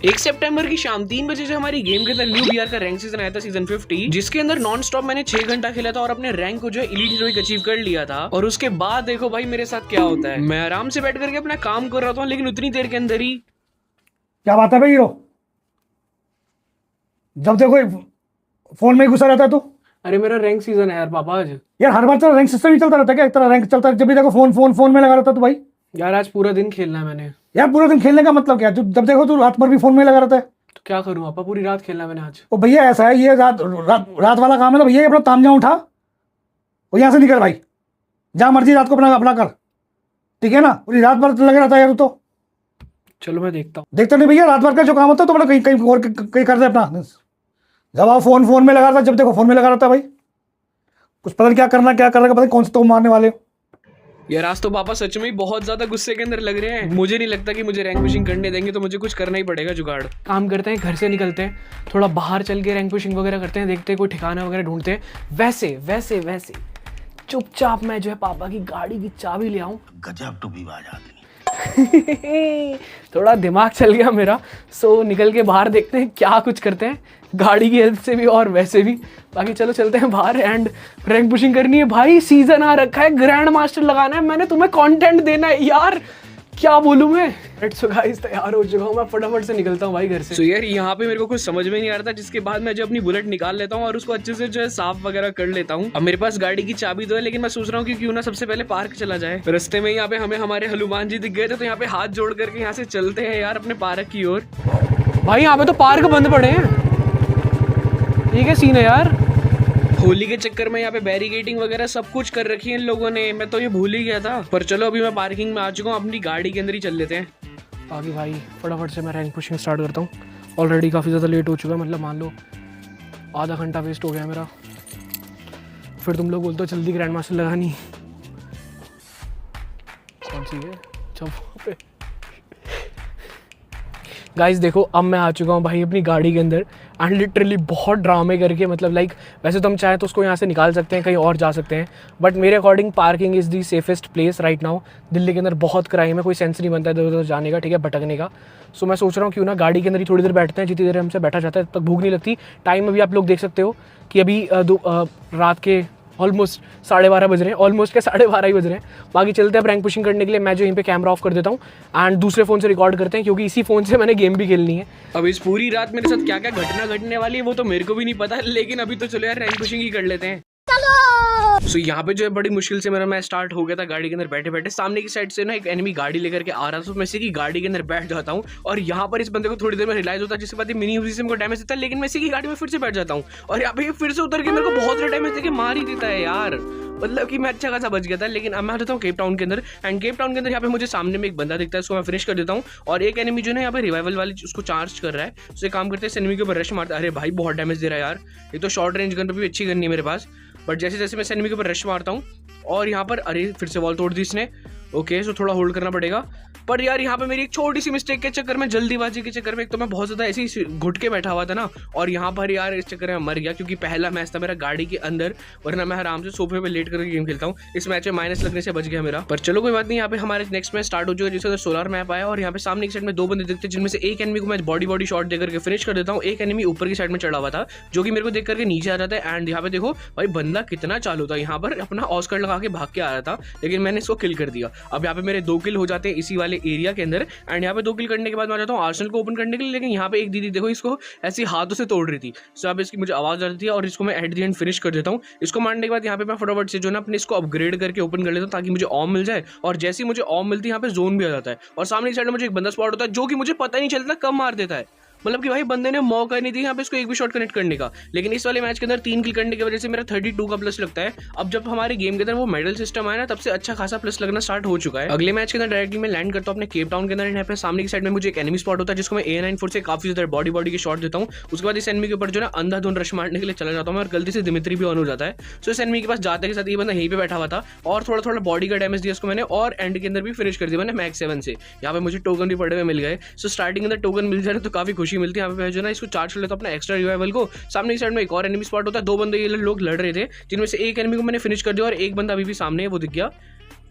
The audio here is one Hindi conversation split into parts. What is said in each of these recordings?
1 सितंबर की शाम 3 बजे जो हमारी गेम के अंदर न्यू बीआर का रैंक सीजन आया था सीजन 50, जिसके अंदर नॉन स्टॉप मैंने 6 घंटा खेला था और अपने रैंक को जो है एलीट हीरोइक अचीव कर लिया था। और उसके बाद देखो भाई मेरे साथ क्या होता है, मैं आराम से बैठ करके अपना काम कर रहा था, लेकिन उतनी देर के अंदर ही क्या बात है भाई हीरो, जब देखो फोन में ही घुसा रहता है तू। अरे मेरा रैंक सीजन है यार पापा आज। यार हर बार तेरा रैंक सिस्टम ही चलता रहता है क्या? तेरा रैंक चलता है, जब भी देखो फोन फोन फोन में लगा रहता है तू भाई। यार आज पूरा दिन खेलना है मैंने। यार पूरा दिन खेलने का मतलब क्या है? जब देखो तू रात भर भी फोन में लगा रहता है। तो क्या करूं पापा, पूरी रात खेलना है मैंने आज। ओ भैया ऐसा है, ये रात वाला काम है तो भैया ये अपना तामझाम उठा और यहाँ से निकल भाई, जहाँ मर्जी रात को अपना अपना कर, ठीक है ना? पूरी रात भर लगे रहता है यार तो। चलो मैं देखता हूँ। देखता नहीं भैया, रात भर का जो काम होता है तो अपना कहीं कहीं और कहीं कर दे अपना। जब आप फोन में लगा रहता है, जब देखो फोन में लगा रहता है भाई, कुछ पता नहीं क्या करना का पता नहीं कौन से तो मारने वाले हो। यार आज तो पापा सच में ही बहुत ज्यादा गुस्से के अंदर लग रहे हैं। मुझे नहीं लगता कि मुझे रैंक पुशिंग करने देंगे, तो मुझे कुछ करना ही पड़ेगा जुगाड़। काम करते हैं, घर से निकलते हैं, थोड़ा बाहर चल के रैंक पुशिंग वगैरह करते हैं, देखते हैं कोई ठिकाना वगैरह ढूंढते हैं। वैसे वैसे वैसे चुपचाप मैं जो है पापा की गाड़ी की चाबी ले आऊं। गजब टूबीबाज आदमी। थोड़ा दिमाग चल गया मेरा। सो निकल के बाहर देखते हैं क्या कुछ करते हैं, गाड़ी की हेल्प से भी और वैसे भी। बाकी चलो चलते हैं बाहर एंड रैंक पुशिंग करनी है भाई। सीजन आ रखा है, ग्रैंड मास्टर लगाना है, मैंने तुम्हें कंटेंट देना है यार, क्या बोलूं मैं। सो गाइस तैयार हो चुका हूँ, मैं फटाफट से निकलता हूँ भाई घर से। यार यहाँ पे मेरे को कुछ समझ में नहीं आ रहा था, जिसके बाद मैं जो अपनी बुलेट निकाल लेता हूँ और उसको अच्छे से जो है साफ वगैरह कर लेता हूँ। अब मेरे पास गाड़ी की चाबी तो है, लेकिन मैं सोच रहा हूँ कि क्यों ना सबसे पहले पार्क चला जाए। रास्ते में यहाँ पे हमें हमारे हनुमान जी दिख गए थे, तो यहाँ पे हाथ जोड़ करके यहाँ से चलते हैं यार अपने पार्क की ओर। भाई यहाँ पे तो पार्क बंद पड़े हैं, ठीक है सीन है यार। होली के चक्कर में यहाँ पे बैरिकेडिंग वगैरह सब कुछ कर रखी है इन लोगों ने, मैं तो ये भूल ही गया था। पर चलो अभी मैं पार्किंग में आ चुका हूँ, अपनी गाड़ी के अंदर ही चल लेते हैं। आगे भाई फटाफट से मैं रैंक पुशिंग स्टार्ट करता हूँ। ऑलरेडी काफ़ी ज़्यादा लेट हो चुका है, मतलब मान लो आधा घंटा वेस्ट हो गया मेरा। फिर तुम लोग बोलते हो जल्दी ग्रैंड मास्टर लगानी, कौन सी है? चलो गाइस देखो अब मैं आ चुका हूँ भाई अपनी गाड़ी के अंदर एंड लिटरली बहुत ड्रामे करके, मतलब लाइक वैसे तो हम चाहे तो उसको यहाँ से निकाल सकते हैं, कहीं और जा सकते हैं, बट मेरे according parking is the safest place right now. Delhi के अंदर बहुत क्राइम है, कोई सेंस नहीं बनता है इधर उधर जाने का, ठीक है, भटकने का। सो मैं सोच रहा हूँ क्यों ना गाड़ी के अंदर ही थोड़ी देर बैठते हैं, जितनी देर हमसे बैठा जाता है तब तक भूख नहीं लगती। टाइम अभी आप लोग देख सकते हो कि अभी रात के ऑलमोस्ट 12:30 बज रहे हैं, ऑलमोस्ट क्या 12:30 ही बज रहे हैं। बाकी चलते हैं रैंक पुशिंग करने के लिए। मैं जो यहीं पे कैमरा ऑफ कर देता हूँ एंड दूसरे फ़ोन से रिकॉर्ड करते हैं, क्योंकि इसी फ़ोन से मैंने गेम भी खेलनी है। अब इस पूरी रात मेरे साथ क्या क्या घटना घटने वाली है वो तो मेरे को भी नहीं पता, लेकिन अभी तो चलो यार रैंक पुशिंग ही कर लेते हैं। सो यहाँ पे जो है बड़ी मुश्किल से मेरा मैच स्टार्ट हो गया था। गाड़ी के अंदर बैठे बैठे सामने की साइड से ना एक एनिमी गाड़ी लेकर के आ रहा था, तो मैं इसी की गाड़ी के अंदर बैठ जाता हूँ और यहाँ पर इस बंदे को थोड़ी देर में रियलाइज होता है, जिसके बाद मिनी यूजी से मेरे को डैमेज देता है, लेकिन मैं इसी की गाड़ी में फिर से बैठ जाता हूँ और यहाँ पे फिर से उतर के मेरे को बहुत सारा डैमेज देके मार ही देता है यार। मतलब कि मैं अच्छा खासा बच गया था, लेकिन अब मैं आ जाता हूँ केप टाउन के अंदर एंड केप टाउन के अंदर यहाँ पे मुझे सामने में एक बंदा दिखता है, उसको मैं फिनिश कर देता हूँ और एक एनिमी जो है यहाँ पे रिवाइवल वाली उसको चार्ज कर रहा है। उससे काम करते हैं इस एनिमी के ऊपर रश मारता है। अरे भाई बहुत डैमेज दे रहा है यार, ये तो शॉर्ट रेंज गन पर भी अच्छी गन नहीं है मेरे पास, बट जैसे जैसे मैं इस एनिमी के ऊपर रश मारता हूँ और यहाँ पर अरे फिर से वॉल तोड़ दी इसने। ओके सो थोड़ा होल्ड करना पड़ेगा, पर यार यहाँ पे मेरी एक छोटी सी मिस्टेक के चक्कर में, जल्दीबाजी के चक्कर में, एक तो मैं बहुत ज़्यादा ऐसे ही घुट के बैठा हुआ था ना, और यहाँ पर यार इस चक्कर में मर गया, क्योंकि पहला मैच था मेरा गाड़ी के अंदर, वरना मैं आराम से सोफे पे लेट करके गेम खेलता हूँ। इस मैच में माइनस लगने से बच गया मेरा, पर चलो कोई बात नहीं। यहाँ पे हमारे नेक्स्ट मैच स्टार्ट हो चुका है, जिसके अंदर सोलर मैप आया और यहाँ पे सामने की साइड में दो बंदे दिखते हैं, जिनमें से एक एनिमी को मैं बॉडी शॉट देकर के फिनिश कर देता हूँ। एक एनिमी ऊपर की साइड में चढ़ा हुआ था, जो कि मेरे को देख करके नीचे आ जाता है एंड यहाँ पे देखो भाई बंदा कितना चालू था, यहाँ पर अपना ऑस्कर लगा के भाग के आ रहा था, लेकिन मैंने इसको किल कर दिया। अब यहाँ पे मेरे 2 किल हो जाते हैं इसी वाले एरिया के अंदर एंड यहाँ पे 2 किल करने के बाद मैं जाता हूँ आर्सेनल को ओपन करने के लिए, लेकिन यहाँ पे एक दीदी देखो इसको ऐसी हाथों से तोड़ रही थी। सो अब इसकी मुझे आवाज आ रही थी और इसको मैं एट द एंड फिनिश कर देता हूँ। इसको मारने के बाद यहाँ पे मैं फटाफट से जो ना अपने इसको अपग्रेड करके ओपन कर लेता हूँ, ताकि मुझे ऑम मिल जाए, और जैसे ही मुझे ऑम मिलती है यहाँ पे जोन भी आ जाता है और सामने की साइड में मुझे एक बंदा स्पॉट होता है, जो कि मुझे पता ही नहीं चलता कब मार देता है। मतलब कि भाई बंदे ने मौका नहीं दिया यहाँ पे इसको एक भी शॉट कनेक्ट करने का, लेकिन इस वाले मैच के अंदर 3 किल करने की वजह से मेरा 32 का प्लस लगता है। अब जब हमारे गेम के अंदर वो मेडल सिस्टम आया ना, तब से अच्छा खासा प्लस लगना स्टार्ट हो चुका है। अगले मैच के अंदर डायरेक्टली मैं लैंड करता हूँ अपने केप टाउन के अंदर। यहाँ पे सामने की साइड में मुझे एक एनिमी स्पॉट होता है, जिसको मैं A94 से काफी ज्यादा बॉडी के शॉट देता हूँ। उसके बाद इस एनिमी के ऊपर जो ना अंधाधुंध रश मारने के लिए चला जाता हूँ और गलती से दिमित्री भी ऑन हो जाता है। सो इस एनिमी के पास जाते के साथ ये बंदा यहीं पे बैठा हुआ था और थोड़ा थोड़ा बॉडी का डैमेज दिया उसको मैंने, और एंड के अंदर भी फिनिश कर दिया मैंने मैक्स 7 से। यहाँ पे मुझे टोकन भी पड़े हुए मिल गए। सो स्टार्टिंग के अंदर टोकन मिल जाए तो काफी खुशी मिलती है। यहाँ पे जो ना इसको चार्ज कर लेता अपना एक्स्ट्रा रिवाइवल को। सामने की साइड में एक और एनिमी स्पॉट होता है, 2 बंदे ये लोग लड़ रहे थे, जिनमें से एक एनिमी को मैंने फिनिश कर दिया और एक बंदा अभी भी सामने है, वो दिख गया।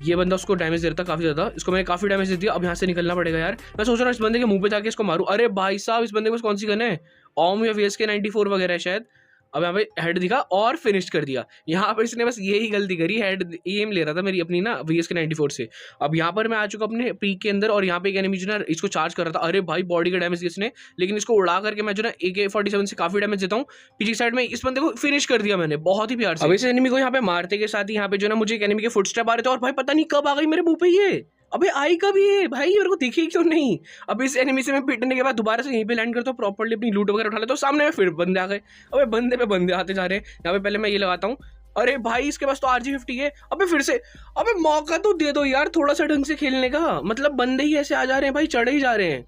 ये बंदा उसको डैमेज दे रहा था काफ़ी ज़्यादा, इसको मैंने काफ़ी डैमेज दे दिया। अब यहाँ से निकलना पड़ेगा यार। मैं सोच रहा हूँ इस बंदे के मुंह पे जाके इसको मारूं। अरे भाई साहब, इस बंदे को कौन सी गन है, ओम या VSK 94 वगैरह है शायद। अब यहाँ पे हेड दिखा और फिनिश कर दिया। यहाँ पर इसने बस यही गलती करी, हेड एम ले रहा था मेरी अपनी ना VSK 94 से। अब यहाँ पर मैं आ चुका अपने पीक के अंदर और यहाँ पे एक एनिमी जो ना इसको चार्ज कर रहा था। अरे भाई बॉडी का डैमेज दिया इसने, लेकिन इसको उड़ा करके मैं जो ना AK-47 से काफी डैमेज देता हूँ। पीछे साइड में इस बंदे को फिनिश कर दिया मैंने बहुत ही प्यार से। अब इस एनिमी को यहाँ पे मारते के साथ ही यहाँ पे जो ना मुझे एक एनिमी के फुटस्टेप आ रहे थे और भाई पता नहीं कब आ गई मेरे मुंह पे ये। अबे आई कब ये भाई, मेरे को दिखी क्यों नहीं। अब इस एनिमी से मैं पिटने के बाद दोबारा से यहीं पे लैंड करता हूँ, प्रॉपर्ली अपनी लूट वगैरह उठा लेता हूँ। सामने में फिर बंदे आ गए। अबे बंदे पे बंदे आते जा रहे हैं। यहाँ पे पहले मैं ये लगाता हूँ। अरे भाई इसके पास तो RG50 है। अबे फिर से, अबे मौका तो दे दो यार थोड़ा सा ढंग से खेलने का। मतलब बंदे ही ऐसे आ जा रहे हैं भाई, चढ़े ही जा रहे हैं।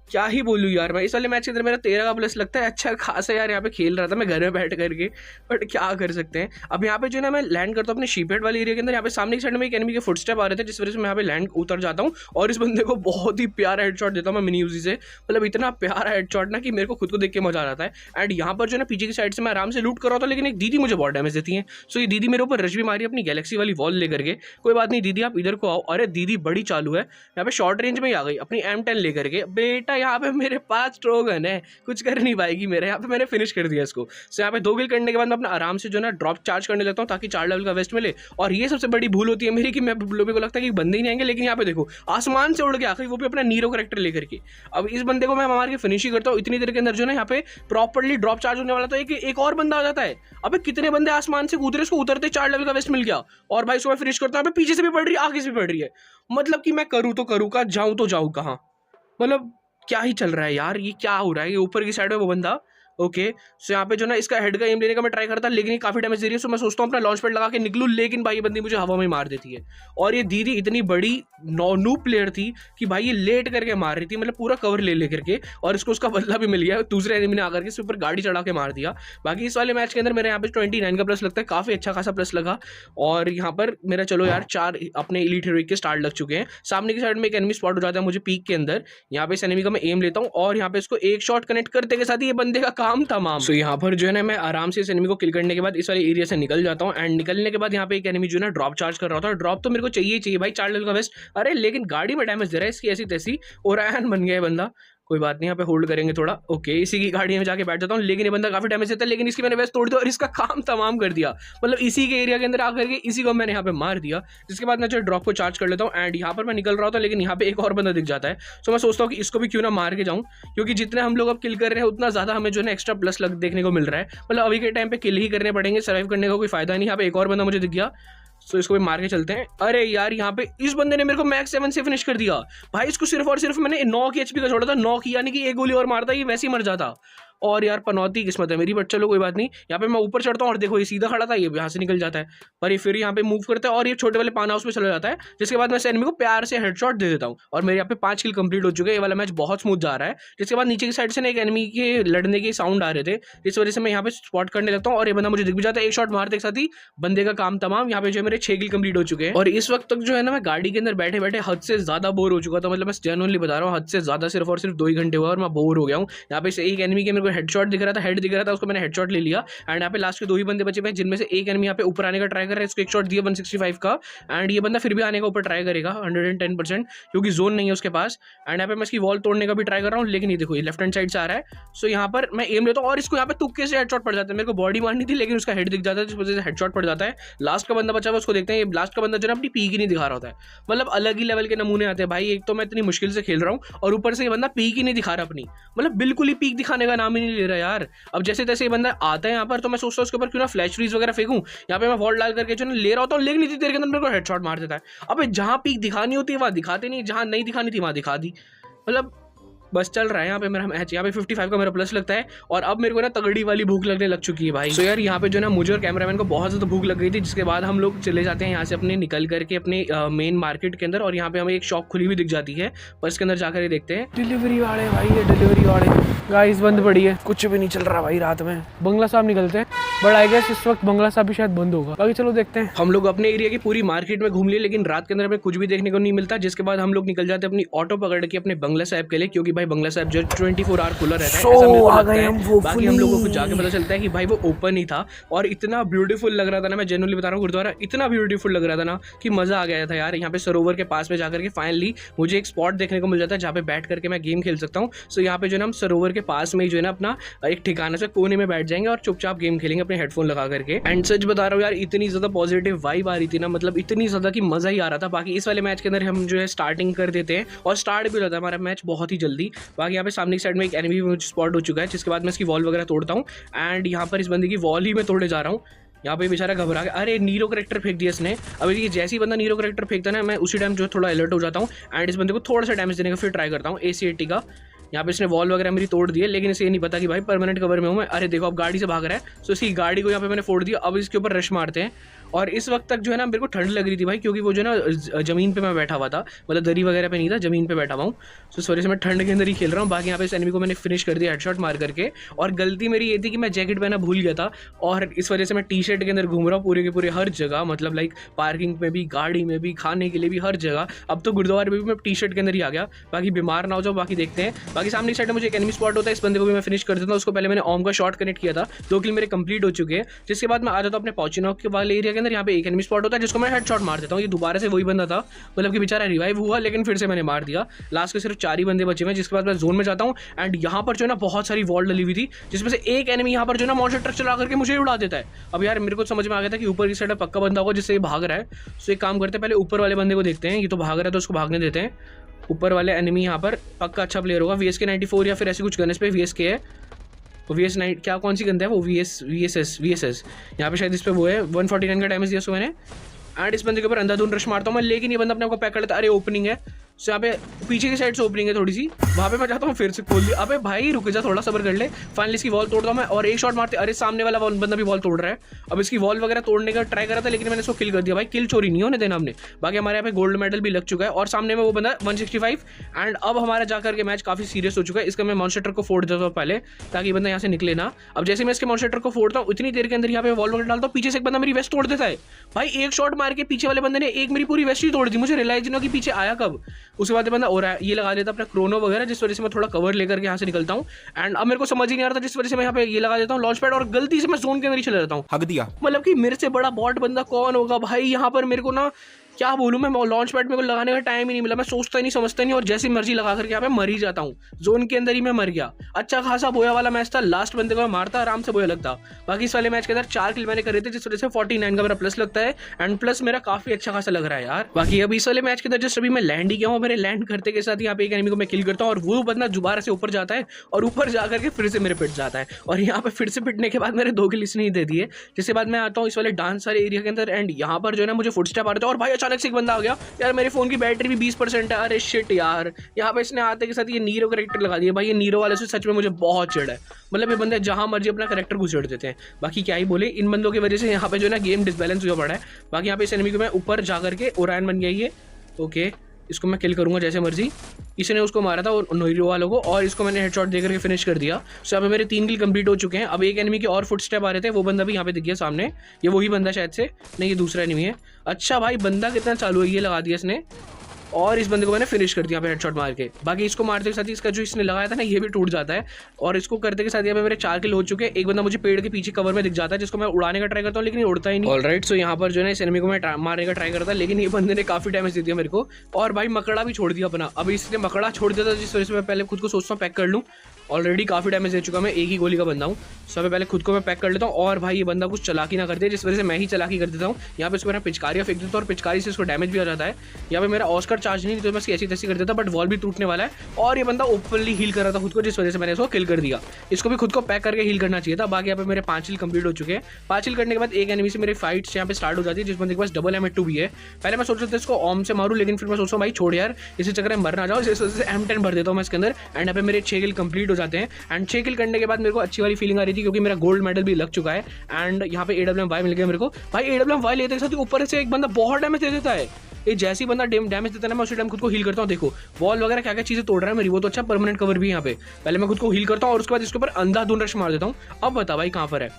क्या ही बोलूँ यार मैं। इस वाले मैच के अंदर मेरा 13 का प्लस लगता है। अच्छा खासा यार यहाँ पे खेल रहा था मैं घर में बैठ करके, बट क्या कर सकते हैं। अब यहाँ पे जो है ना मैं लैंड करता हूँ अपने शीपहेड वाले एरिया के अंदर। यहाँ पे सामने की साइड में एक एनिमी के फुटस्टेप आ रहे थे, जिस वजह से मैं यहाँ पे लैंड उतर जाता हूँ और इस बंदे को बहुत ही प्यारा हेडशॉट देता हूँ मैं मिनी यूजी से। मतलब इतना प्यारा हेडशॉट ना कि मेरे को खुद को देख के मजा आ जाता है। एंड यहाँ पर जो है पीछे की साइड से मैं आराम से लूट कर रहा था, लेकिन एक दीदी मुझे बहुत डैमेज देती है। सो ये दीदी मेरे ऊपर रश भी मारी अपनी गैलेक्सी वाली वॉल लेकर के। कोई बात नहीं दीदी, आप इधर को आओ। अरे दीदी बड़ी चालू है, यहाँ पे शॉर्ट रेंज में ही आ गई अपनी M10 लेकर के। बेटा यहाँ पे मेरे पास स्ट्रो गन है, कुछ कर नहीं पाएगी मेरे। यहाँ पे मैंने फिनिश कर दिया इसको। सो यहाँ पे 2 किल करने के बाद मैं अपना आराम से जो ना ड्रॉप चार्ज करने लगता हूँ ताकि 4 लेवल का वेस्ट मिले। और ये सबसे बड़ी भूल होती है मेरी कि मैं लोगों को लगता है कि बंदे ही नहीं आएंगे, लेकिन यहाँ पे देखो आसमान से उड़ के आखिर वो भी अपना नीरो कैरेक्टर लेकर के। अब इस बंदे को मैं मार के फिनिश ही करता हूँ। इतनी देर के अंदर जो ना यहाँ पे प्रॉपर्ली ड्रॉप चार्ज होने वाला, तो एक और बंदा आ जाता है। अब कितने बंदे आसमान से कूद रहे, उसको उतरते 4 लेवल का वेस्ट मिल गया और भाई उसको मैं फिनिश करता हूँ। पीछे से भी पड़ रही है, आगे से भी पड़ रही है। मतलब कि मैं करूँ तो करूँ का, जाऊँ तो जाऊँ कहाँ। मतलब क्या ही चल रहा है यार, ये क्या हो रहा है। ये ऊपर की साइड में वो बंदा, ओके। सो यहाँ पे जो ना इसका हेड का एम लेने का मैं ट्राई करता, लेकिन ये काफी डैमेज दे रही है। सो मैं सोचता हूँ अपना लॉन्च पैड लगा के निकलूँ, लेकिन भाई ये बंदी मुझे हवा में मार देती है। और ये दीदी इतनी बड़ी नू प्लेयर थी कि भाई ये लेट करके मार रही थी, मतलब पूरा कवर ले लेकर के। और इसको उसका बदला भी मिल गया, दूसरे एनिमी ने आकर के इसके ऊपर गाड़ी चढ़ा के मार दिया। बाकी इस वाले मैच के अंदर मेरे यहाँ पे 29 का प्लस लगता है, काफी अच्छा खासा प्लस लगा। और यहाँ पर मेरा चलो यार 4 अपने एलीट हीरोइक के स्टार्ट लग चुके हैं। सामने की साइड में एक एनिमी स्पॉट हो जाता है मुझे पीक के अंदर। यहाँ पे इस एनिमी का मैं एम लेता हूँ और यहाँ पे इसको एक शॉट कनेक्ट करते के साथ ही ये बंदे का काम तमाम। सो यहाँ पर जो है ना मैं आराम से इस एनिमी को किल करने के बाद इस वाले एरिया से निकल जाता हूँ। एंड निकलने के बाद यहाँ पे एक एनिमी जो है ना ड्रॉप चार्ज कर रहा था। ड्रॉप तो मेरे को चाहिए ही चाहिए भाई, 4 लेवल का वेस्ट। अरे लेकिन गाड़ी में डैमेज दे रहा है इसकी ऐसी तैसी, ओरायन बन गया है बंदा। कोई बात नहीं, यहाँ पे होल्ड करेंगे थोड़ा, ओके। इसी की गाड़ी में जाके बैठ जाता हूँ, लेकिन ये बंदा काफी डैमेज देता है। लेकिन इसकी मैंने वेस्ट तोड़ दिया और इसका काम तमाम कर दिया। मतलब इसी के एरिया के अंदर आकर के इसी को मैंने यहाँ पे मार दिया। जिसके बाद मैं जो ड्रॉप को चार्ज कर लेता हूँ एंड यहाँ पर मैं निकल रहा था, लेकिन यहाँ पे एक और बंदा दिख जाता है। सो मैं सोचता हूँ कि इसको भी क्यों ना मार के जाऊँ, क्योंकि जितने हम लोग अब किल कर रहे हैं उतना ज्यादा हमें जो है एक्स्ट्रा प्लस देखने को मिल रहा है। मतलब अभी के टाइम पे किल ही करने पड़ेंगे, सर्वाइव करने का कोई फायदा नहीं। यहाँ पे एक और बंदा मुझे दिख गया, सो इसको भी मार के चलते हैं। अरे यार यहाँ पे इस बंदे ने मेरे को मैक्स 7 से फिनिश कर दिया भाई। इसको सिर्फ और सिर्फ मैंने 9 की HP का छोड़ा था, 9 की, यानी कि एक गोली और मारता ये वैसे ही मर जाता। और यार पनौती किस्मत है मेरी, बट चलो कोई बात नहीं। यहाँ पे मैं ऊपर चढ़ता हूँ और देखो ये सीधा खड़ा था, ये यहाँ से निकल जाता है। पर ये फिर यहाँ पे मूव करता है और ये छोटे वाले पान हाउस में चला जाता है। जिसके बाद मैं इस एनिमी को प्यार से हेडशॉट दे देता हूँ और मेरे यहाँ पे 5 किल कंप्लीट हो चुके हैं। ये वाला मैच बहुत स्मूथ जा रहा है। जिसके बाद नीचे की साइड से ना एक एनिमी के लड़ने के साउंड आ रहे थे, जिस वजह से मैं यहाँ पे स्पॉट करने लगता हूँ और ये बंदा मुझे दिख भी जाता है। एक शॉट मारते के साथ ही बंदे का काम तमाम। यहाँ पे जो है मेरे 6 किल कंप्लीट हो चुके हैं। और इस वक्त तक जो है ना मैं गाड़ी के अंदर बैठे बैठे हद से ज्यादा बोर हो चुका था। मतलब मैं जेन्युइनली बता रहा हूँ, हद से ज्यादा, सिर्फ और सिर्फ 2 ही घंटे हुआ और मैं बोर हो गया हूँ। यहाँ पे एक एनिमी के मेरे को हेडशॉट दिख रहा था, हेड दिख रहा था, उसको मैंने हेडशॉट ले लिया। एंड यहाँ पे लास्ट के 2 ही बंदे बचे हुए हैं, जिनमें से एक एनिमी यहाँ पे ऊपर आने का ट्राई कर रहा है। इसको एक शॉट दिया 165 का एंड ये बंदा फिर भी आने का ऊपर ट्राई करेगा 110%, क्योंकि जोन नहीं है उसके पास। एंड यहाँ पे मैं इसकी वॉल तोड़ने का भी ट्राई कर रहा हूँ, लेकिन ये देखो ये लेफ्ट हैंड साइड से आ रहा है। सो यहाँ पर मैं एम लेता हूँ और इसको यहाँ पे तुक्के से हेडशॉट पड़ जाता है। मेरे को बॉडी मारनी थी, लेकिन उसका हेड दिख जाता है, जिस वजह से हेडशॉट पड़ जाता है। लास्ट का बंदा बचा हुआ, उसको देखते हैं। ये लास्ट का बंदा जो है अपनी पीक ही नहीं दिखा रहा होता है। मतलब अलग ही लेवल के नमूने आते हैं भाई। एक तो मैं इतनी मुश्किल से खेल रहा हूँ और ऊपर से ये बंदा पीक ही नहीं दिखा रहा अपनी, मतलब बिल्कुल ही पीक दिखाने का नाम ही नहीं ले रहा यार। अब जैसे तैसे ये बंदा आता है यहाँ पर, तो मैं सोचता हूँ उसके ऊपर क्यों ना फ्लैश फ्रीज वगैरह फेंकूं। यहाँ पे मैं वॉल डाल करके जो ले रहा होता हूँ, लेकिन इतनी देर के अंदर मेरे को हेडशॉट मार देता है। अब जहाँ पीक दिखानी होती है वहाँ दिखाते नहीं, जहाँ नहीं दिखानी थी वहाँ दिखा दी। मतलब बस चल रहा है यहाँ पे मेरा मैच। यहाँ पे 55 का मेरा प्लस लगता है और अब मेरे को ना तगड़ी वाली भूख लगने लग चुकी है भाई। सो यार यहाँ पे जो ना मुझे और कैमरामैन को बहुत ज़्यादा भूख लग गई थी, जिसके बाद हम लोग चले जाते हैं यहाँ से अपने निकल करके अपने मेन मार्केट के अंदर। और यहाँ पे हमें एक शॉप खुली हुई दिख जाती है, पर इसके अंदर जाकर देखते हैं। डिलीवरी वाले भाई, ये डिलीवरी वाले गाइस बंद पड़ी है, कुछ भी नहीं चल रहा भाई। रात में बंगला साहब निकलते हैं, बट आई गेस इस वक्त बंगला साहब भी शायद बंद होगा। बाकी चलो देखते हैं। हम लोग अपने एरिया की पूरी मार्केट में घूम लिए, लेकिन रात के अंदर हमें कुछ भी देखने को नहीं मिलता। जिसके बाद हम लोग निकल जाते हैं अपनी ऑटो पकड़ के अपने बंगला साहब के लिए, क्योंकि भाई बंगला साहब जो 24 आवर खुला रहता है, So, ऐसा मेरे को आ लगता गए है। हम बाकी हम लोगों को woefully। जाके पता चलता है कि भाई वो ओपन ही था और इतना ब्यूटीफुल लग रहा था ना, मैं जेन्युइनली बता रहा हूँ, गुरुद्वारा इतना ब्यूटीफुल लग रहा था ना कि मज़ा आ गया था यार। यहाँ पे सरोवर के पास में जाकर के फाइनली मुझे एक स्पॉट देखने को मिल जाता है जहाँ पे बैठ करके मैं गेम खेल सकता हूँ। सो यहाँ पे जो है ना हम सरोवर के पास में ही जो है ना अपना एक ठिकाने से कोने में बैठ जाएंगे और चुपचाप गेम खेलेंगे अपने हेडफोन लगा करके। एंड सच बता रहा हूँ यार, इतनी ज़्यादा पॉजिटिव वाइब आ रही थी ना, मतलब इतनी ज़्यादा कि मज़ा ही आ रहा था। बाकी इस वाले मैच के अंदर हम जो है स्टार्टिंग कर देते हैं और स्टार्ट भी हो जाता है हमारा मैच बहुत ही जल्दी। बाकी यहाँ पे सामने की साइड में एक एनिमी मुझे स्पॉट हो चुका है, जिसके बाद मैं इसकी वॉल वगैरह तोड़ता हूँ। एंड यहाँ पर इस बंदे की वॉल ही मैं तोड़े जा रहा हूँ। यहाँ पे बेचारा घबरा गया, अरे नीरो करेक्टर फेंक दिया इसने। अब ये जैसे ही बंदा नीरो करेक्टर फेंकता है ना, मैं उसी टाइम जो थोड़ा अलर्ट हो जाता हूँ एंड इस बंदे को थोड़ा सा डैमेज देने का फिर ट्राई करता हूँ AC-80 का। यहाँ पे इसने वॉल वगैरह मेरी तोड़ दी है, लेकिन इसे ये नहीं पता कि भाई परमानेंट कवर में हूँ मैं। अरे देखो अब गाड़ी से भाग रहा है, सो इसकी गाड़ी को यहाँ पे मैंने फोड़ दिया। अब इसके ऊपर रश मारते हैं। और इस वक्त तक जो है ना मेरे को ठंड लग रही थी भाई, क्योंकि वो जो है ना ज़मीन पे मैं बैठा हुआ था, मतलब दरी वगैरह पे नहीं था, ज़मीन पे बैठा हुआ हूँ। सो सॉरी से मैं ठंड के अंदर ही खेल रहा हूँ। बाकी यहाँ पे इस एनिमी को मैंने फिनिश कर दिया हेडशॉट मार करके। और गलती मेरी ये थी कि मैं जैकेट पहना भूल गया था और इस वजह से मैं टी-शर्ट के अंदर घूम रहा हूँ पूरे के पूरे हर जगह, मतलब लाइक पार्किंग में भी, गाड़ी में भी, खाने के लिए भी, हर जगह। अब तो गुरुद्वारे में भी मैं टी-शर्ट के अंदर ही आ गया। बाकी बीमार ना हो जाओ, बाकी देखते हैं। बाकी सामने साइड में मुझे एक एनिमी स्पॉट होता है, इस बंदे को भी मैं फिनिश कर देता हूँ। उसको पहले मैंने ओम का शॉट कनेक्ट किया था, 2 किल मेरे कंप्लीट हो चुके हैं। जिसके बाद मैं आ जाता हूँ अपने पॉचिनॉक के वाले एरिया के अंदर। यहाँ पे एक एनिमी स्पॉट होता है जिसको मैं हेडशॉट मार देता हूँ। ये दोबारा से वही बंदा था, मतलब कि बेचारा रिवाइव हुआ लेकिन फिर से मैंने मार दिया। लास्ट के सिर्फ 4 ही बंदे बचे हुए हैं। जिसके बाद मैं जोन में जाता हूँ एंड यहाँ पर जो है ना बहुत सारी वॉल डली हुई थी, जिसमें से एक एनिमी यहाँ पर जो है ना मॉन्स्टर ट्रक चला करके मुझे उड़ा देता है। अब यार मेरे को समझ में आ गया था कि ऊपर की साइड पक्का बंदा होगा जिससे ये भाग रहा है। सो एक काम करते हैं, पहले ऊपर वाले बंदे को देखते हैं। ये तो भाग रहा है तो उसको भागने देते हैं। ऊपर वाले एनिमी यहाँ पर पक्का अच्छा प्लेयर होगा, VSK 94 या फिर ऐसी कुछ गन। इस पे VSK है, वो VS9 क्या कौन सी गन है वो, VSS यहाँ पे शायद इस पे वो है। 149 का डैमेज दिया उसको मैंने। एंड इस बंदे के ऊपर अंधाधुन रश मारता हूँ मैं, लेकिन ये बंदा अपने को पैक कर लेता है। अरे ओपनिंग है, सो यहाँ पे पीछे की साइड से ओपनिंग है थोड़ी सी, वहाँ पे मैं चाहता हूँ फिर से खोल दिया। अबे भाई रुक जा, थोड़ा सब्र कर ले। फाइनली इसकी वॉल तोड़ता हूँ मैं और एक शॉट मारते, अरे सामने वाला बंदा भी वॉल तोड़ रहा है। अब इसकी वॉल वगैरह तोड़ने का ट्राई करा था, लेकिन मैंने इसको किल कर दिया। भाई किल चोरी नहीं होने देना हमने। बाकी हमारे यहाँ पे गोल्ड मेडल भी लग चुका है और सामने में वो बंदा 165। एंड अब हमारा जाकर के मैच काफी सीरियस हो चुका है। इसका मैं मॉन्स्टर ट्रक को फोड़ देता हूँ पहले, ताकि बंदा यहाँ से निकले ना। अब जैसे मैं इसके मॉन्स्टर ट्रक को फोड़ता हूँ, उतनी देर के अंदर यहाँ पे वॉल वगैरह डालता हूँ, पीछे से एक बंदा मेरी वेस्ट तोड़ देता है। भाई एक शॉट मार के पीछे वाले बंदे ने एक मेरी पूरी वेस्ट ही तोड़ दी। मुझे रियलाइज नहीं हुआ कि पीछे आया कब। उसके बाद बंदा और ये लगा देता अपना क्रोनो वगैरह, जिस वजह से मैं थोड़ा कवर लेकर के यहाँ से निकलता हूँ। एंड अब मेरे को समझ ही नहीं आ रहा था, जिस वजह से मैं यहाँ पे ये लगा देता हूँ लॉन्च पैड और गलती से मैं जोन के अंदर ही चला जाता हूँ। हक दिया। मतलब कि मेरे से बड़ा बॉट बंदा कौन होगा भाई। यहाँ पर मेरे को ना क्या बोलूँ मैं, लॉन्च पैड मेरे को लगाने का टाइम ही नहीं मिला। मैं सोचता ही नहीं समझता नहीं और जैसी मर्जी लगा करके यहाँ पे मर ही जाता हूँ। जोन के अंदर ही मैं मर गया। अच्छा खासा बोया वाला मैच था, लास्ट बंदे को मैं मारता आराम से बोया लगता। बाकी इस वाले मैच के अंदर 4 किल मैंने करे थे, जिस वजह से 49 का मेरा प्लस लगता है। एंड प्लस मेरा काफी अच्छा खासा लग रहा है यार। बाकी अभी इस वाले मैच के अंदर जस्ट अभी मैं लैंड ही किया हूँ। मेरे लैंड करते के साथ यहाँ पे एक एनिमी को मैं किल करता हूँ और वो बंदा दोबारा से ऊपर जाता है और ऊपर जाकर के फिर से मेरे पिट जाता है। और यहाँ पे फिर से पिटने के बाद मेरे 2 किल इसने ही दे दिए। जिसके बाद मैं आता हूँ इस वाले डांस वाले एरिया के अंदर एंड यहाँ पर जो है ना मुझे फुटस्टेप आ रहे थे और भाई अचानक से एक बंदा आ गया। यार मेरे फोन की बैटरी भी 20% है। अरे शिट यार, यहाँ पे इसने आते के साथ ये नीरो करेक्टर लगा दिया। भाई ये नीरो वाले से सच में मुझे बहुत चिढ़ है। मतलब ये बंदे जहाँ मर्जी अपना करेक्टर घुसेड़ देते हैं। बाकी क्या ही बोले, इन बंदों की वजह से यहाँ पे जो है ना गेम डिसबैलेंस हुआ पड़ा है। बाकी यहाँ पे इस एनिमी को मैं ऊपर जा करके ओरायन बन गया ये। ओके इसको मैं किल करूंगा जैसे मर्जी। इसने उसको मारा था नीरो वालों को और इसको मैंने हेडशॉट देकर के फिनिश कर दिया। सो अब मेरे 3 किल कंप्लीट हो चुके हैं। अब एक एनिमी के और फुटस्टेप आ रहे थे, वो बंदा भी यहाँ पे दिख गया सामने। ये वही बंदा शायद से, नहीं ये दूसरा एनिमी है। अच्छा भाई बंदा कितना चालू है, ये लगा दिया इसने और इस बंदे को मैंने फिनिश कर दिया यहाँ पे हेडशॉट मार के। बाकी इसको मारते के साथ ही इसका जो इसने लगाया था ना ये भी टूट जाता है। और इसको करते के साथ यहाँ पे मेरे 4 किल हो चुके हैं। एक बंदा मुझे पेड़ के पीछे कवर में दिख जाता है, जिसको मैं उड़ाने का ट्राई करता हूँ लेकिन ये उड़ता ही नहीं। ऑलराइट, सो यहाँ पर जो है इस एनिमी को मैं मारने का ट्राई करता, लेकिन ये बंदे ने काफी डैमेज दे दिया मेरे को। और भाई मकड़ा भी छोड़ दिया अपना। अभी इसने मकड़ा छोड़ दिया था, जिस वजह से मैं पहले खुद को सोचता हूँ पैक कर लूँ। ऑलरेडी काफ़ी डैमेज दे चुका मैं, एक ही गोली का बंदा हूँ। सब पहले खुद को मैं पैक कर लेता हूँ। और भाई ये बंदा कुछ चलाकी ना करते, जिस वजह से मैं ही चलाकी कर देता हूँ। यहाँ पे इसको मैं पिचकारियाँ फेंक देता हूँ और पिचकारी से इसको डैमेज भी आ जाता है। यहाँ पे मेरा ऑस्कर चार्ज नहीं, तो मैं ऐसी तैसी कर देता, बट वॉल भी टूटने वाला है। और ये बंदा ओपनली हील कर रहा था खुद को, जिस वजह से मैंने इसको किल कर दिया। इसको भी खुद को पैक करके हील करना चाहिए था। बाकी यहाँ पे मेरे 5 किल कंप्लीट हो चुके हैं। 5 किल करने के बाद एक एनिमी से मेरी फाइट्स यहाँ पे स्टार्ट हो जाती है, जिस बंदे के पास डबल M2 भी है। पहले मैं सोच रहा था इसको ओम से मारूं, लेकिन फिर मैं सोचता हूँ भाई छोड़ यार, इसी चक्कर में मर ना जाओ, इस वजह से M10 भर देता हूँ मैं इसके अंदर। एंड यहाँ पे मेरे 6 किल कंप्लीट हो जाते हैं। एंड 6 किल करने के बाद मेरे को अच्छी वाली फीलिंग आ रही थी, क्योंकि मेरा गोल्ड मेडल भी लग चुका है। एंड यहाँ पे AWM-Y मिल गया मेरे को। भाई AWM-Y लेते के साथ ऊपर से एक बंदा बहुत डैमेज दे देता है। ये जैसे ही बंदा डैमेज देता है ना, मैं उसी टाइम खुद को हील करता हूँ। देखो वॉल वगैरह क्या क्या चीजें तोड़ रहा है मेरी, वो तो अच्छा परमानेंट कवर भी यहाँ पे। पहले मैं खुद को हील करता हूँ और उसके बाद इसके ऊपर अंधाधुन रश मार देता हूँ। अब बता भाई कहाँ पर है,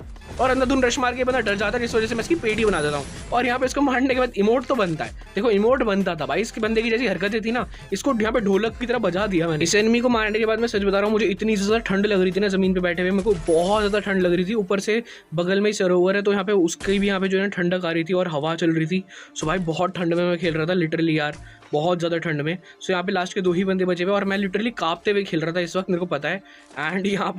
और अंधाधुन रश मार के बंदा डर जाता है, जिस वजह से मैं इसकी पेटी बना देता हूँ। और यहाँ पे इसको मारने के बाद इमोट तो बनता है। देखो इमोट बनता था भाई, इसके बंदे की जैसी हरकतें थी ना, इसको यहाँ पे ढोलक की तरह बजा दिया मैंने। इस एनिमी को मारने के बाद मैं सच बता रहा हूँ, मुझे इतनी ज्यादा ठंड लग रही थी ना जमीन पे बैठे हुए, मेरे को बहुत ज्यादा ठंड लग रही थी। ऊपर से बगल में ही सरोवर है, तो यहाँ पे उसकी भी यहाँ पे जो है ठंडक आ रही थी और हवा चल रही थी। सो भाई बहुत ठंड में मैं खेल रहा था लिटरली यार, बहुत ज़्यादा ठंड में। सो यहाँ पे लास्ट के 2 ही बंदे बचे हुए और मैं लिटरली कांपते हुए खेल रहा था इस वक्त, मेरे को पता है। एंड यहाँ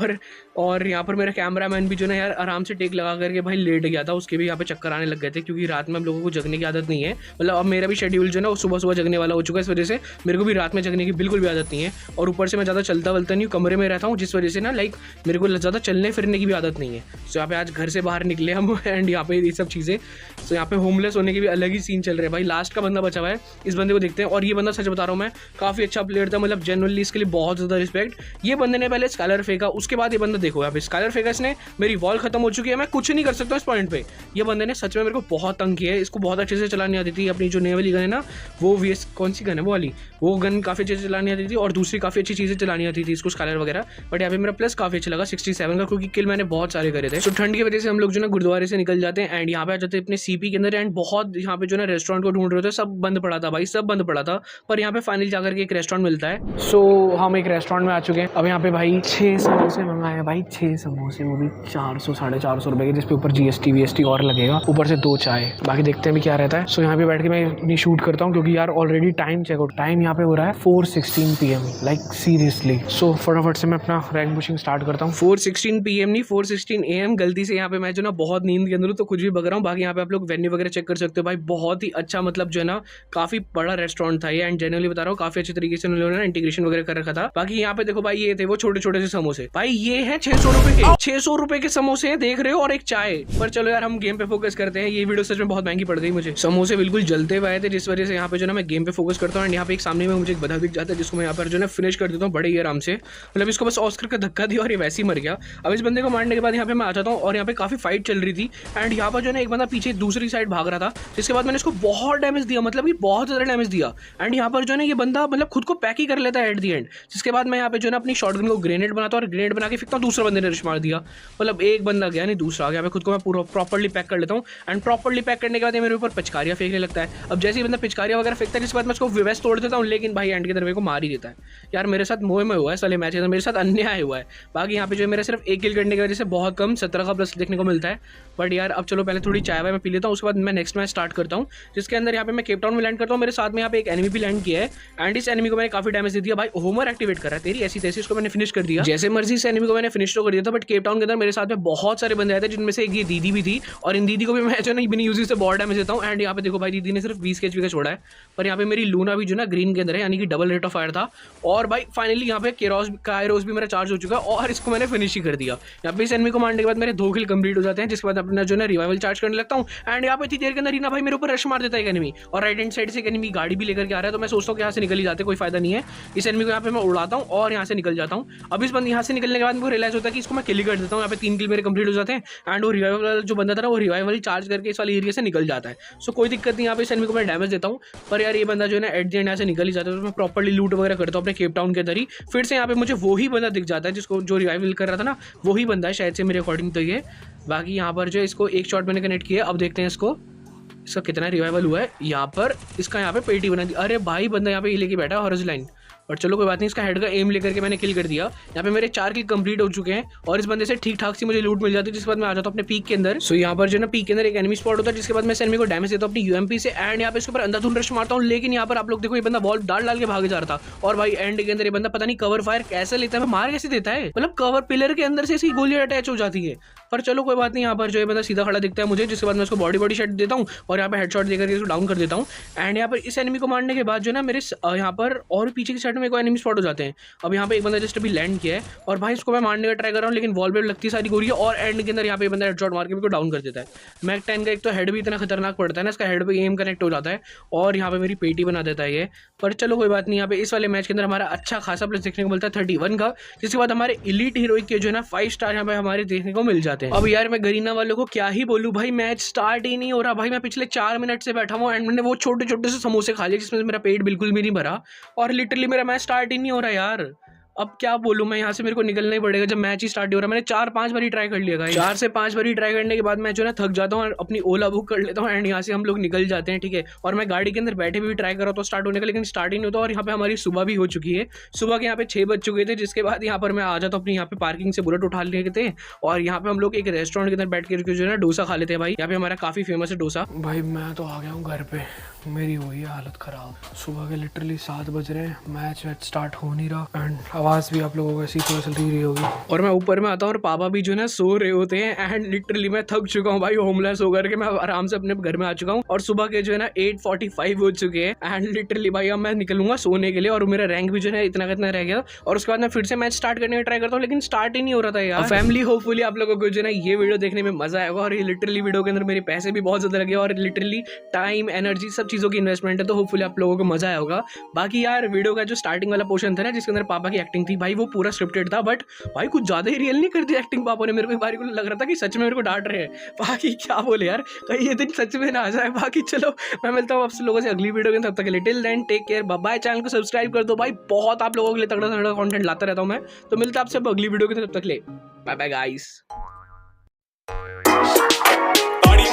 पर मेरा कैमरामैन भी जो ना यार आराम से टेक लगा करके भाई लेट गया था, उसके भी यहाँ पे चक्कर आने लग गए थे, क्योंकि रात में हम लोगों को जगने की आदत नहीं है। मतलब अब मेरा भी शेड्यूल जो है ना सुबह सुबह जगने वाला हो चुका है, इस वजह से मेरे को भी रात में जगने की बिल्कुल भी आदत नहीं है। और ऊपर से मैं ज़्यादा चलता वलता नहीं हूँ, कमरे में रहता हूँ, जिस वजह से ना लाइक मेरे को ज़्यादा चलने फिरने की भी आदत नहीं है। सो यहाँ पे आज घर से बाहर निकले हम एंड यहाँ पे ये सब चीज़ें। सो यहाँ पे होमलेस होने के भी अलग ही सीन चल रहे हैं भाई। लास्ट का बंदा बचा हुआ है, इस बंदे को देखते हैं। और ये बंदा सच बता रहा हूँ मैं, काफ़ी अच्छा प्लेयर था, मतलब जनरली इसके लिए बहुत ज़्यादा रिस्पेक्ट। ये बंदे ने पहले स्कालर फेंका, उसके बाद ये बंदा देखो यहाँ पे स्कालर फेंका इसने, मेरी वॉल खत्म हो चुकी है, मैं कुछ नहीं कर सकता इस पॉइंट पे। ये बंदे ने सच में मेरे को बहुत तंग किया है। इसको बहुत अच्छे से चलानी आती थी, अपनी जो नई वाली गन है ना, वो VS कौन सी गन है वो वाली, वो गन काफ़ी अच्छे से चलानी आती थी और दूसरी काफ़ी अच्छी चीज़ें चलानी आती थी इसको, स्कालर वगैरह। बट यहाँ पे मेरा प्लस काफ़ी अच्छा लगा 67 का, क्योंकि किल मैंने बहुत सारे करे थे। तो ठंड की वजह से हम लोग जो ना गुरुद्वारे से निकल जाते हैं एंड यहाँ पे आ जाते हैं अपने CP के अंदर। एंड बहुत यहाँ पे जो ना रेस्टोरेंट को ढूंढ रहे थे, सब बंद पड़ा था भाई, सब बंद पड़ा था। पर यहाँ पे फाइनली जाकर के एक रेस्टोरेंट मिलता है। सो हम एक रेस्टोरेंट में आ चुके हैं। अब यहाँ पे भाई 6 समोसे मंगाए हैं भाई, 6 समोसे, वो भी 400 450 रुपए के, जिसपे ऊपर GST VST और लगेगा, ऊपर से 2 चाय। बाकी देखते हैं भी क्या रहता है। सो यहाँ पे बैठ के मैं अपनी शूट करता हूँ, क्योंकि यार ऑलरेडी टाइम चेकआउट टाइम यहाँ पे हो रहा है 4:16 PM, लाइक सीरियसली। सो फटाफट से मैं अपना रैंक पुशिंग स्टार्ट करता हूँ। 4:16 PM नहीं 4:16 AM, गलती से यहाँ पे मैं जो ना बहुत नींद के अंदर हूँ, तो कुछ भी बग रहा हूँ। बाकी यहाँ पे आप लोग वेन्यू वगैरह चेक कर सकते हो भाई, बहुत ही अच्छा, मतलब जो है ना काफी बड़ा रेस्टोरेंट था ये। एंड जनरली बता रहा हूँ काफी अच्छे तरीके से उन्होंने ना इंटीग्रेशन वगैरह कर रखा था। बाकी यहाँ पे देखो भाई, ये थे वो छोटे छोटे से समोसे भाई, ये है 600 रुपए के, 600 रुपए के समोसे देख रहे हो, और एक चाय। पर चलो यार हम गेम पे फोकस करते हैं, ये वीडियो सच में बहुत महंगी पड़ गई मुझे। समोसे बिल्कुल जलते हुए आए थे, जिस वजह से यहाँ पे जो ना मैं गेम पे फोकस करता हूँ। एंड यहाँ पे एक सामने में मुझे एक बंदा दिख जाता है, जिसको मैं यहाँ पर जो ना फिनिश कर देता हूँ बड़े ही आराम से। मतलब इसको बस ऑस्कर का धक्का दिया और ये वैसे ही मर गया। अब इस बंदे को मारने के बाद यहाँ पे मैं आ जाता हूँ और यहाँ पे काफी फाइट चल रही थी। एंड यहाँ पर जो ना एक बंदा पीछे दूसरी साइड भाग रहा था, जिसके बाद मैंने इसको बहुत डैमेज दिया, मतलब कि बहुत ज्यादा डैमेज दिया। एंड यहाँ पर जो ना ये बंदा मतलब खुद को पैक ही कर लेता है एट दी एंड। जिसके बाद मैं यहाँ पे जो ना अपनी शॉटगन को ग्रेनेड बनाता हूँ और ग्रेनेड बना के फेंकता हूँ, दूसरा बंदे ने रश मार दिया। मतलब एक बंदा गया नहीं दूसरा आ गया। मैं खुद को मैं पूरा प्रॉपर्ली पैक कर लेता हूँ। एंड प्रॉपर्ली पैक करने के बाद मेरे ऊपर पिचकारियाँ फेंकने लगता है। अब जैसे ही बंदा पिचकारियाँ वगैरह फेंकता है, जिसके बाद मैं उसको वेस्ट तोड़ देता हूँ, लेकिन भाई एंड के दरवे को मार ही देता है। यार मेरे साथ मोह में हुआ है साले मैच, मेरे साथ अन्याय हुआ है। बाकी यहाँ पे जो मेरा सिर्फ 1 किल करने की वजह से बहुत कम 17 का प्लस देखने को मिलता है। बट यार अब चलो पहले थोड़ी चाय वाय मैं पी लेता हूँ, उसके बाद मैं नेक्स्ट मैच स्टार्ट करता हूँ, जिसके अंदर यहाँ पे मैं केप टाउन में लैंड करता हूँ। मेरे साथ में यहाँ पे एक एनिमी भी लैंड किया है एंड इस एनिमी को मैंने काफी डैमेज दे दिया भाई। होमर एक्टिवेट कर रहा है तेरी ऐसी तैसी, इसको मैंने फिनिश कर दिया जैसे मर्जी। इस एनिमी को मैंने फिनिश तो कर दिया था, बट केप टाउन के अंदर मेरे साथ में बहुत सारे बंदे आए थे, जिनमें से एक ये दीदी भी थी। और इन दीदी को भी मैं जो ना बिना यूज से बहुत डैमेज देता हूँ। एंड यहाँ पे देखो भाई, दीदी ने सिर्फ 20 HP का छोड़ा है, पर यहाँ पे मेरी लूना भी जो ना ग्रीन के अंदर है, यानी कि डबल रेट ऑफ फायर था। और भाई फाइनली यहाँ पे कायरोस भी मेरा चार्ज हो चुका है और इसको मैंने फिनिश ही कर दिया। यहाँ पे इस एनिमी को मारने के बाद मेरे 2 किल कंप्लीट हो जाते हैं, जिसके बाद अपना जो ना रिवाइवल चार्ज करने लगता हूँ। एंड यहाँ पे इतनी देर के अंदर ही ना भाई मेरे ऊपर रश मार देता है एक एनिमी, और राइट हैंड साइड से एक एनिमी गाड़ी भी लेकर के आ रहा है। तो मैं सोचता हूँ कि यहाँ से निकल ही जाते, कोई फायदा नहीं है। इस एनिमी को यहाँ पे मैं उड़ाता हूँ और यहाँ से निकल जाता हूँ। अब इस बंद यहाँ से निकलने के बाद मुझे रियलाइज होता है कि इसको मैं किल कर देता हूँ। यहाँ पे 3 किल मेरे कंप्लीट हो जाते हैं। एंड वो रिवाइवल जो बंदा था ना, वो रिवाइवल चार्ज करके इस वाले एरिया से निकल जाता है। सो कोई दिक्कत नहीं, यहाँ पे इस एनिमी को मैं डैमेज देता हूँ। पर यार ये बंदा जो है ना एट द एंड यहाँ से निकल ही जाता है। तो मैं प्रॉपर्ली लूट वगैरह करता हूँ अपने केप टाउन के अंदर ही। फिर से यहाँ पे मुझे वही बंदा दिख जाता है, जिसको जो रिवाइवल कर रहा था ना, वही बंदा है शायद से मेरे अकॉर्डिंग तो ये। बाकी यहाँ पर जो इसको एक शॉट मैंने कनेक्ट किया। अब देखते हैं इसका कितना रिवाइवल हुआ है। यहाँ पर इसका यहाँ पे पेटी बना दी। अरे भाई बंदा यहाँ पे ये लेके बैठा है हॉरिजॉन्टल लाइन। और चलो कोई बात नहीं, इसका हेड का एम लेकर के मैंने किल कर दिया। यहाँ पे मेरे 4 किल कंप्लीट हो चुके हैं और इस बंदे से ठीक ठाक सी मुझे लूट मिल जाती है, जिसके बाद मैं आ जाता हूँ अपने पीक के अंदर। सो यहाँ पर जो ना पीक के अंदर एक एनिमी स्पॉट होता है, जिसके बाद मैं इस एनिमी को डैमेज देता हूँ अपनी UMP से। एंड यहाँ पे इसके ऊपर अंधाधुन रश मारता हूँ, लेकिन यहाँ पर आप लोग देखो ये बंदा बॉल डाल के भागे जा रहा था। और भाई एंड के अंदर ये बंदा पता नहीं कवर फायर कैसे लेता है, मार कैसे देता है, मतलब कवर पिलर के अंदर से इसकी गोलियां अटैच हो जाती है। पर चलो कोई बात नहीं, यहाँ पर जो है बंदा सीधा खड़ा दिखता है मुझे, जिसके बाद मैं उसको बॉडी शॉट देता हूँ और यहाँ पे हेडशॉट देकर इसको डाउन कर देता हूँ। एंड यहाँ पर इस एनिमी को मारने के बाद जो ना मेरे यहाँ पर और पीछे की साइड साइड में कोई एनिमी स्पॉट हो जाते हैं। अब यहाँ पे एक बंदा जस्ट अभी लैंड किया है और भाई इसको मैं मारने का ट्राई कर रहा हूँ, लेकिन वॉल पे लगती सारी गोली है और एंड के अंदर यहाँ पे बंदा हेडशॉट मार के को डाउन कर देता है। मैक 10 का एक तो हेड भी इतना खतरनाक पड़ता है ना, इसका हेड पे एम कनेक्ट हो जाता है और यहाँ पे मेरी पेटी बना देता है ये। पर चलो कोई बात नहीं, यहाँ पे इस वाले मैच के अंदर हमारा अच्छा खासा प्लस देखने को मिलता है 31 का, जिसके बाद हमारे एलीट हीरोइक के जो है ना 5 स्टार यहाँ पे हमारे देखने को मिल जाते हैं। अब यार मैं गरीना वालों को क्या ही बोलूँ भाई, मैच स्टार्ट ही नहीं हो रहा भाई। मैं पिछले 4 मिनट से बैठा हूँ एंड मैंने वो छोटे छोटे से समोसे खा लिए जिसमें मेरा पेट बिल्कुल भी नहीं भरा और लिटरली मेरा मैच स्टार्ट ही नहीं हो रहा यार। अब क्या बोलूँ मैं, यहाँ से मेरे को निकलना ही पड़ेगा जब मैच ही स्टार्ट हो रहा है। मैंने 4-5 बारी ट्राई कर लिया, 4 से 5 बारी ट्राई करने के बाद मैं जो है थक जाता हूँ और अपनी ओला बुक कर लेता हूँ एंड यहाँ से हम लोग निकल जाते हैं, ठीक है। और मैं गाड़ी के अंदर बैठे भी ट्राई कर रहा था स्टार्ट होने का, लेकिन स्टार्ट ही नहीं होता। और यहाँ पे हमारी सुबह भी हो चुकी है, सुबह के यहाँ पे 6 बज चुके थे, जिसके बाद यहाँ पर मैं आ जाता हूँ अपनी यहाँ पे पार्किंग से बुलेट उठा लिए थे और यहाँ पे हम लोग एक रेस्टोरेंट के अंदर बैठ के जो है ना डोसा खा लेते हैं भाई। यहाँ पे हमारा काफ़ी फेमस है डोसा। भाई मैं तो आ गया हूँ घर पे, मेरी हुई है हालत ख़राब। सुबह के लिटरली 7 बज रहे हैं, मैच स्टार्ट हो नहीं रहा एंड आवाज़ भी आप लोगों को ऐसी थोड़ी चल रही होगी। और मैं ऊपर में आता हूँ और पापा भी जो है ना सो रहे होते हैं एंड लिटरली मैं थक चुका हूँ भाई, होमलेस होकर के मैं आराम से अपने घर में आ चुका हूँ। और सुबह के जो है ना 8:45 हो चुके हैं एंड लिटरली भाई अब मैं निकलूंगा सोने के लिए और मेरा रैंक भी जो है इतना कितना रह गया। और उसके बाद मैं फिर से मैच स्टार्ट करने का ट्राई करता हूँ, लेकिन स्टार्ट ही नहीं हो रहा था यार। फैमिली होपफुली आप लोगों को जो है ना ये वीडियो देखने में मजा आएगा और ये लिटरली वीडियो के अंदर मेरे पैसे भी बहुत ज्यादा लगे और लिटरली टाइम एनर्जी सब चीज़ों की इन्वेस्टमेंट है, तो होपफुली आप लोगों को मजा आया होगा। बाकी यार वीडियो का जो स्टार्टिंग वाला पोर्शन था ना जिसके अंदर पापा की एक्टिंग थी भाई, वो पूरा स्क्रिप्टेड था, बट भाई कुछ ज्यादा ही रियल नहीं कर दी एक्टिंग पापा ने। मेरे को एक बार को लग रहा था कि सच में मेरे को डांट रहे हैं। बाकी क्या बोले यार, कहीं ये दिन सच में ना आ जाए। बाकी चलो मैं मिलता हूँ आपसे लोगों से अगली वीडियो में, तब तक के लिए till then take care, bye bye. Channel को सब्सक्राइब कर दो भाई, बहुत आप लोगों के लिए तगड़ा तगड़ा कंटेंट लाता रहता हूँ मैं। तो मिलता है आपसे अगली वीडियो के, तब तक के लिए बाय बाय गाइस।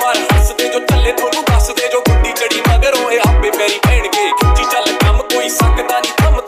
मार हंस दे जो चले थोनू दस दे जो गुड्डी चढ़ी मगर होए आपे मेरी भैन के खिंची चल कम कोई सकदा नहीं थम